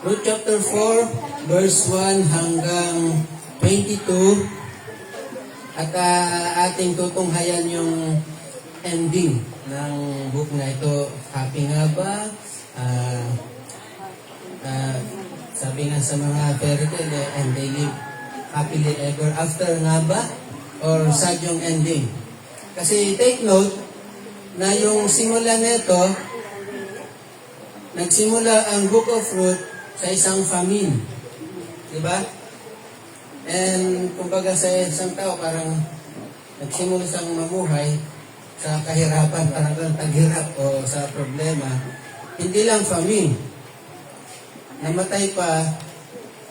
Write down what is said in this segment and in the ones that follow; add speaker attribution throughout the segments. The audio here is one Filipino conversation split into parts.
Speaker 1: Ruth chapter 4, verse 1 hanggang 22. At ating tutunghayan yung ending ng book na ito. Happy nga ba? Sabi nga sa mga fairy tale, and they live happily ever after nga ba? Or sad yung ending? Kasi take note na yung simula nito, nagsimula ang Book of Ruth sa isang famine. Diba? And kumbaga sa isang tao, parang nagsimula siyang mamuhay sa kahirapan, parang taghirap o sa problema. Hindi lang famine. Namatay pa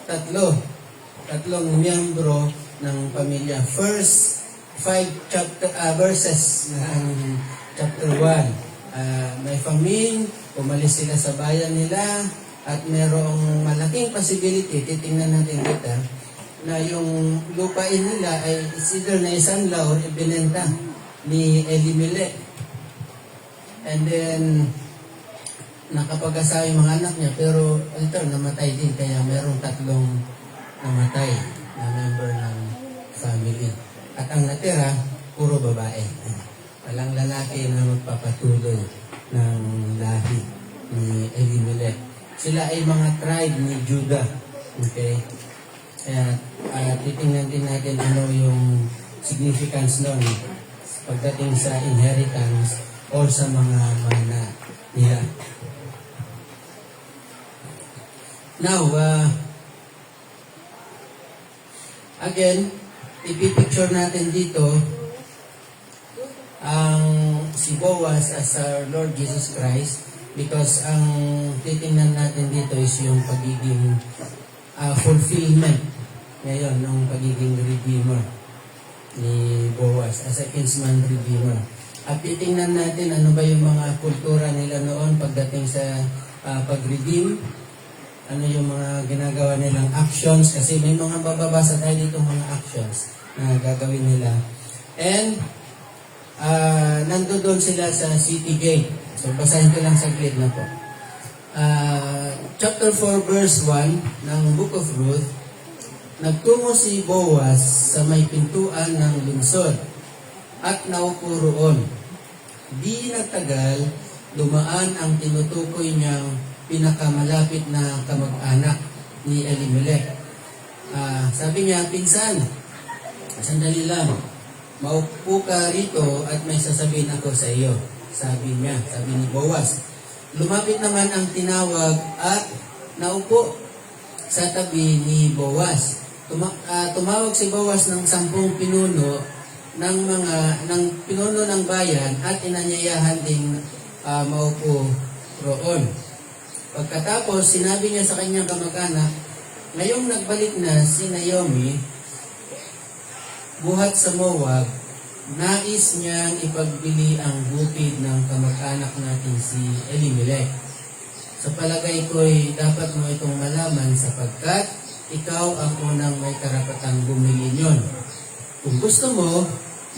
Speaker 1: tatlong miyembro ng pamilya. First 5 verses ng chapter 1. May famine, umalis sila sa bayan nila, at merong malaking possibility, titingnan natin dito, na yung lupain nila ay either na isanla o ibinenta ni Elimelech. And then, nakapag-asawa yung mga anak niya, pero ito, namatay din, kaya merong tatlong namatay na member ng family. At ang natira, puro babae. Walang lalaki na magpapatuloy ng lahi ni Elimelech. Sila ay mga tribe ni Judah. Okay? Kaya titingnan din natin ano yung significance nun pagdating sa inheritance o sa mga mana nila. Now, again, ipipicture natin dito ang si Boaz as our Lord Jesus Christ because ang titingnan natin dito is yung pagiging fulfillment ngayon ng pagiging redeemer ni Boaz as a kinsman redeemer. At titingnan natin ano ba yung mga kultura nila noon pagdating sa pag-redeem. Ano yung mga ginagawa nilang actions, kasi may mga bababasa tayo dito mga actions na gagawin nila. And, nandoon sila sa city gate. So, basahin ko lang saglit na po. Chapter 4, verse 1 ng Book of Ruth, nagtungo si Boaz sa may pintuan ng lungsod at naupo roon. Di nagtagal, dumaan ang tinutukoy niyang pinakamalapit na kamag-anak ni Elimelech. Sabi niya, pinsan, sandali lang, maupo ka rito at may sasabihin ako sa iyo. Sabi niya, sabi ni Boaz. Lumapit naman ang tinawag at naupo sa tabi ni Boaz. Tumawag si Boaz ng 10 pinuno ng pinuno ng bayan at inanyayahan ding maupo roon. Pagkatapos, sinabi niya sa kanyang kamag-anak, ngayong nagbalik na si Naomi, buhat sa Moab, nais niyang ipagbili ang bukid ng kamag-anak natin si Elimelech. Sa palagay ko'y dapat mo itong malaman sapagkat ikaw ang unang may karapatang bumili niyon. Kung gusto mo,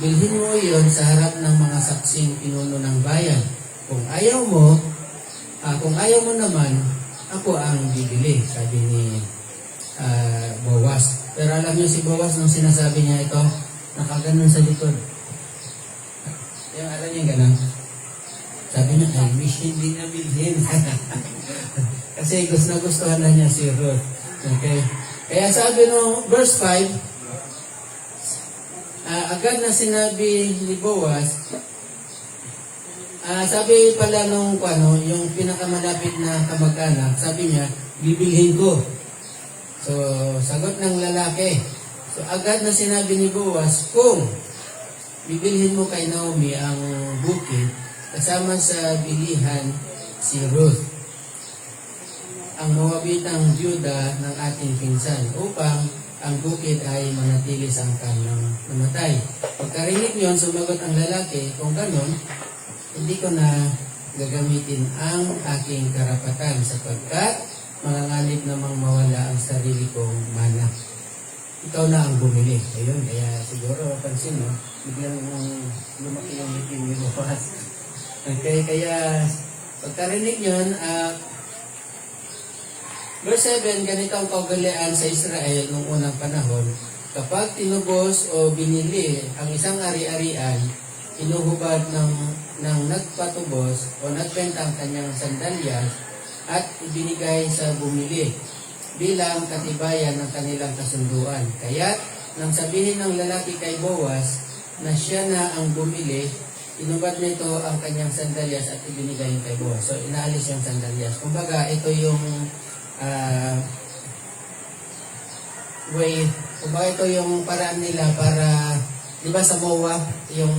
Speaker 1: bilhin mo iyon sa harap ng mga saksing pinuno ng bayan. Kung ayaw mo naman, ako ang bibili, sabi ni Boaz. Pero alam niyo si Boaz nung sinasabi niya ito, nakaganon sa likod. Yung alam niya ganon. Sabi niya, I wish hindi na bilhin. Kasi gustuhan na niya si Ruth. Okay? Kaya sabi no verse 5, agad na sinabi ni Boaz, sabi pala nung yung pinakamalapit na kamag-anak, sabi niya, bibilhin ko. So, sagot ng lalaki. So, agad na sinabi ni Boaz, kung bibilhin mo kay Naomi ang bukid, kasama sa bilihan si Ruth, ang Moabitang Juda ng ating pinsan, upang ang bukid ay manatili sa kanyang namatay. Pagkarinig niyon, sumagot ang lalaki, kung ganon, hindi ko na gagamitin ang aking karapatan sapagkat manganganib namang mawala ang sarili kong mana. Ikaw na ang bumili. Ayun, kaya siguro pansin mo, biglang lumaki yung meeting ni Boaz. Okay, kaya pagkarinig yun, Verse 7, ganito ang kaugalian sa Israel noong unang panahon. Kapag tinubos o binili ang isang ari-arian, inuhubad ng nagpatubos o nagbenta ang kanyang sandalyas at ibinigay sa bumili bilang katibayan ng kanilang kasunduan. Kaya nang sabihin ng lalaki kay Boaz na siya na ang bumili, inubad nito ang kanyang sandalyas at ibinigay kay Boaz. So inaalis yung sandalyas. Kumbaga ito yung kumbaga ito yung paraan nila para, di ba sa MOA, yung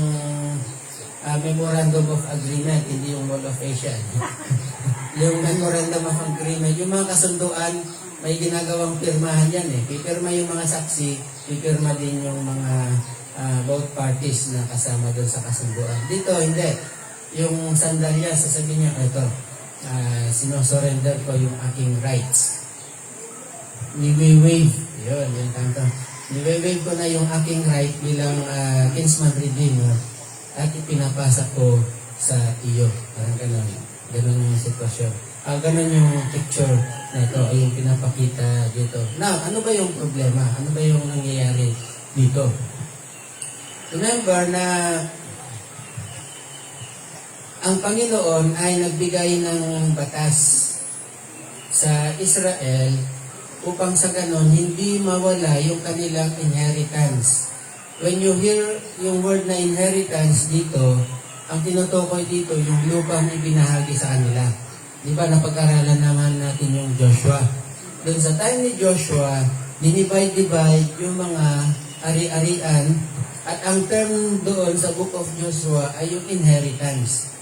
Speaker 1: Memorandum of Agreement, hindi yung Mall of Asia. Yung Memorandum of Agreement, yung mga kasunduan, may ginagawang pirmahan yan eh. Pipirma yung mga saksi, pipirma din yung mga both parties na kasama doon sa kasunduan. Dito, hindi. Yung sandalya, sasabihin niya, ito, sinosurrender ko yung aking rights. Niwe-waive. Yun, yung kanto. Niwe-waive ko na yung aking right bilang kinsman redeemer at ipinapasa ko sa iyo. Parang ganun. Ganun yung sitwasyon. Ganun yung picture na ito ay yung pinapakita dito. Now, ano ba yung problema? Ano ba yung nangyayari dito? Remember na ang Panginoon ay nagbigay ng batas sa Israel upang sa ganon hindi mawala yung kanilang inheritance. When you hear yung word na inheritance dito, ang tinutukoy dito yung lupang ibinahagi sa kanila. Di ba napag-aralan naman natin yung Joshua? Doon sa time ni Joshua, dinivide-divide yung mga ari-arian at ang term doon sa book of Joshua ay yung inheritance.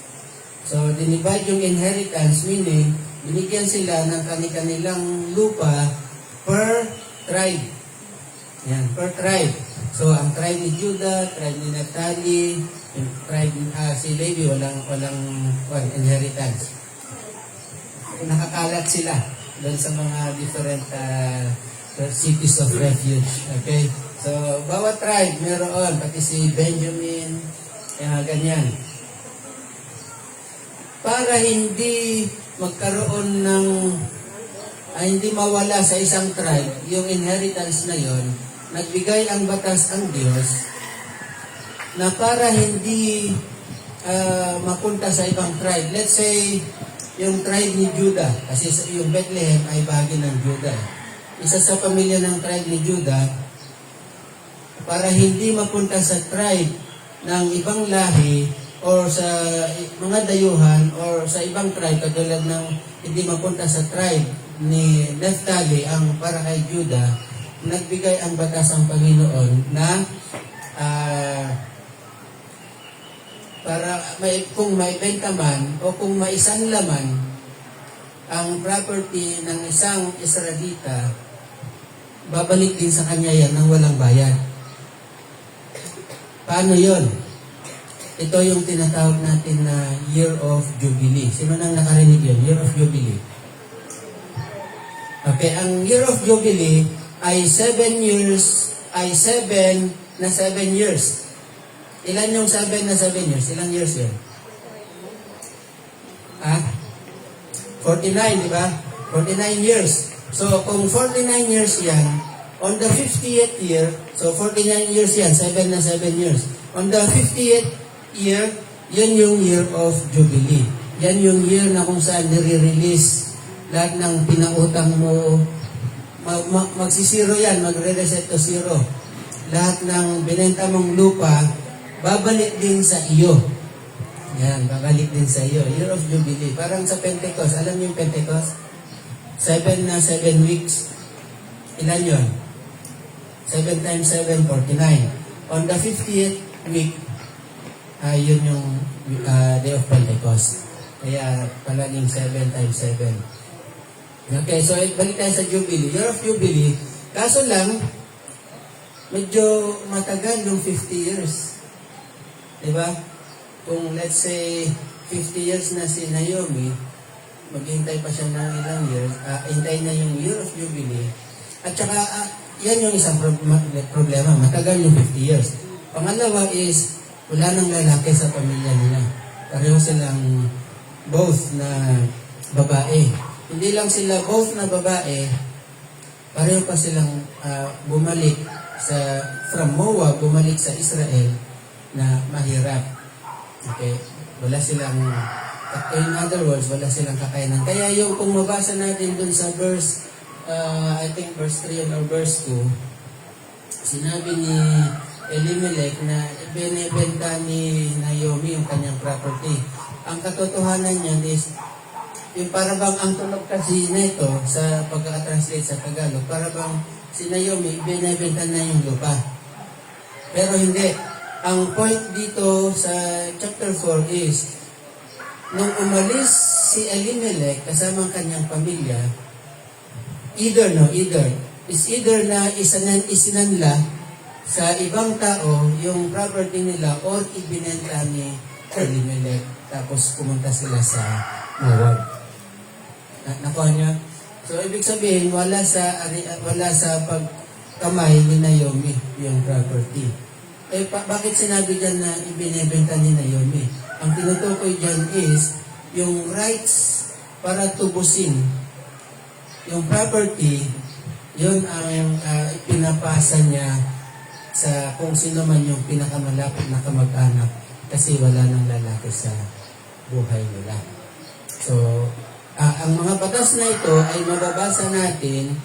Speaker 1: So, dinivide yung inheritance, meaning, binigyan sila ng kanilang lupa per tribe. Yan, per tribe. So, ang tribe ni Judah, tribe ni Naphtali, yung tribe si Levi, walang inheritance. Nakakalat sila doon sa mga different cities of refuge. Okay? So, bawat tribe meron, pati si Benjamin, ganyan. Para hindi magkaroon ng hindi mawala sa isang tribe yung inheritance na yon, nagbigay ang batas ang Diyos na para hindi mapunta sa ibang tribe. Let's say yung tribe ni Judah, kasi yung Bethlehem ay bahagi ng Judah. Isa sa pamilya ng tribe ni Judah, para hindi mapunta sa tribe ng ibang lahi or sa mga dayuhan or sa ibang tribe, katulad ng hindi mapunta sa tribe ni Naphtali ang para kay Judah, nagbigay ang batas ang Panginoon na para kung may benta man o kung may isanla man ang property ng isang Israelita, babalik din sa kanya yan ng walang bayad. Paano yon? Ito yung tinatawag natin na Year of Jubilee. Sino nang nakarinig yun? Year of Jubilee. Okay, ang Year of Jubilee ay 7 years, ay 7 na 7 years. Ilan yung 7 na 7 years? Ilang years yun? 49, di ba? 49 years. So, kung 49 years yan, on the 50th year, so 49 years yan, 7 na 7 years. On the 50th year, yan yung Year of Jubilee. Yan yung year na kung saan nire-release lahat ng pinautang mo, magsisiro yan, magre-reset to zero. Lahat ng binenta mong lupa, babalik din sa iyo. Yan, babalik din sa iyo. Year of Jubilee. Parang sa Pentecost. Alam niyo yung Pentecost? 7 na 7 weeks. Ilan yun? 7 times 7, 49. On the 50th week, yun yung Day of Pentecost. Kaya palaging 7 times 7. Okay, so balik tayo sa Jubilee. Year of Jubilee. Kaso lang, medyo matagal yung 50 years. Diba? Kung let's say 50 years na si Naomi, maghintay pa siya ng ilang years, hintay na yung Year of Jubilee. At saka, yan yung isang problema. Matagal yung 50 years. Pangalawa is, wala nang lalaki sa pamilya nila. Pareho silang both na babae. hindi lang sila both na babae, pareho pa silang bumalik from Moab, bumalik sa Israel na mahirap. Okay? Wala silang, in other words, wala silang kakayanan. Kaya yung kung mabasa natin dun sa verse, I think verse 3 or verse 2, sinabi ni Elimelech na binibenta ni Naomi yung kanyang property. Ang katotohanan niyan is, yung parabang ang tunog kasi nito sa pagka-translate sa Tagalog, parabang si Naomi, binibenta na yung lupa. Pero hindi. Ang point dito sa chapter 4 is, nung umalis si Elimelech kasama ang kanyang pamilya, either na isinanla sa ibang tao yung property nila or ibinenta ni Elimelech. Tapos pumunta sila sa Moab. Nakuha niya? So, ibig sabihin, wala sa pagkamay ni Naomi yung property. Bakit sinabi dyan na ibinebenta ni Naomi? Ang tinutukoy dyan is yung rights para tubusin yung property, yun ang pinapasa niya sa kung sino man yung pinakamalapit na kamag-anak kasi wala nang lalaki sa buhay nila. So, ang mga batas na ito ay mababasa natin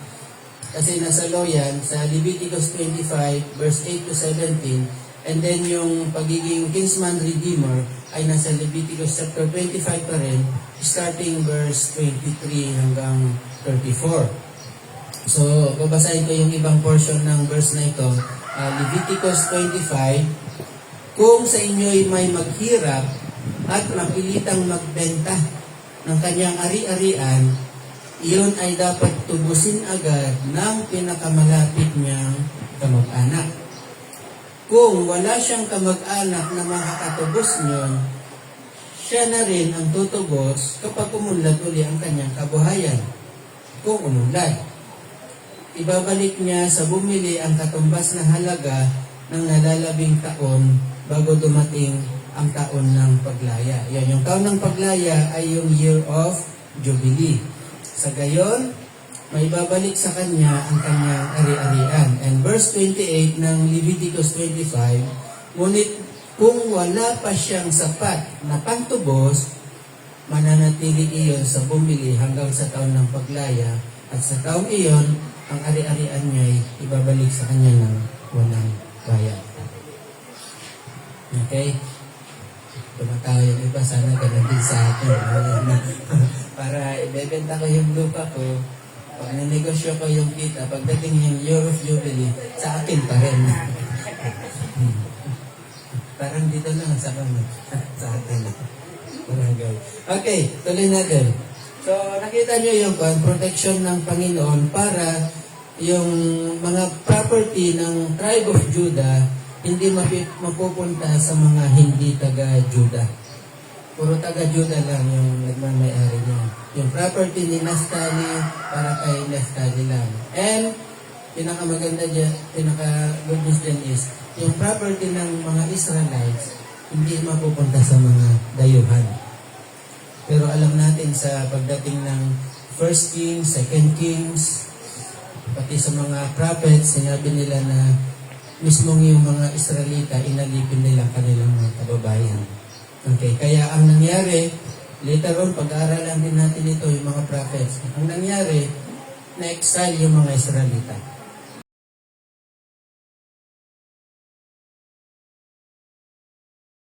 Speaker 1: kasi nasa law yan sa Leviticus 25 verse 8 to 17, and then yung pagiging kinsman redeemer ay nasa Leviticus chapter 25 pa rin, starting verse 23 hanggang 34. So, babasahin ko yung ibang portion ng verse na ito. Leviticus 25, kung sa inyo'y may maghirap at mapilitang magbenta ng kanyang ari-arian, iyon ay dapat tubusin agad ng pinakamalapit niyang kamag-anak. Kung wala siyang kamag-anak na makakatubos niyon, siya na rin ang tutubos kapag umunlad uli ang kanyang kabuhayan. Kung umunlad, ibabalik niya sa bumili ang katumbas na halaga ng nalalabing taon bago dumating ang taon ng paglaya. Yan, yung taon ng paglaya ay yung year of Jubilee. Sa gayon, may babalik sa kanya ang kanyang ari-arian. And verse 28 ng Leviticus 25, ngunit kung wala pa siyang sapat na pantubos, mananatili iyon sa bumili hanggang sa taon ng paglaya, at sa taong iyon, ang ari-arian niya ay ibabalik sa kanya ng walang bayad. Okay? Tumatawa yung iba, sana ganun din sa akin. Para ibebenta ko yung lupa ko, pag nanegosyo ko yung kita, pagdating yung year of Jubilee, sa akin pa rin. Parang dito lang sa kanya. Sa atin. Okay, tuloy natin. So, nakita nyo yung protection ng Panginoon para yung mga property ng tribe of Judah hindi mapupunta sa mga hindi taga-Judah. Puro taga-Judah lang yung nagmamayari niya. Yung property ni Naphtali para kay Naphtali lang. And, pinakamaganda dyan, pinaka-good news dyan is, yung property ng mga Israelites hindi mapupunta sa mga dayuhan. Pero alam natin sa pagdating ng 1 Kings, 2 Kings, pati sa mga prophets, sinabi nila na mismong yung mga Israelita, inalipin nila kanilang mga kababayan. Okay, kaya ang nangyari, later on, pag-aaralan din natin ito, yung mga prophets. Ang nangyari, na-exile yung mga Israelita.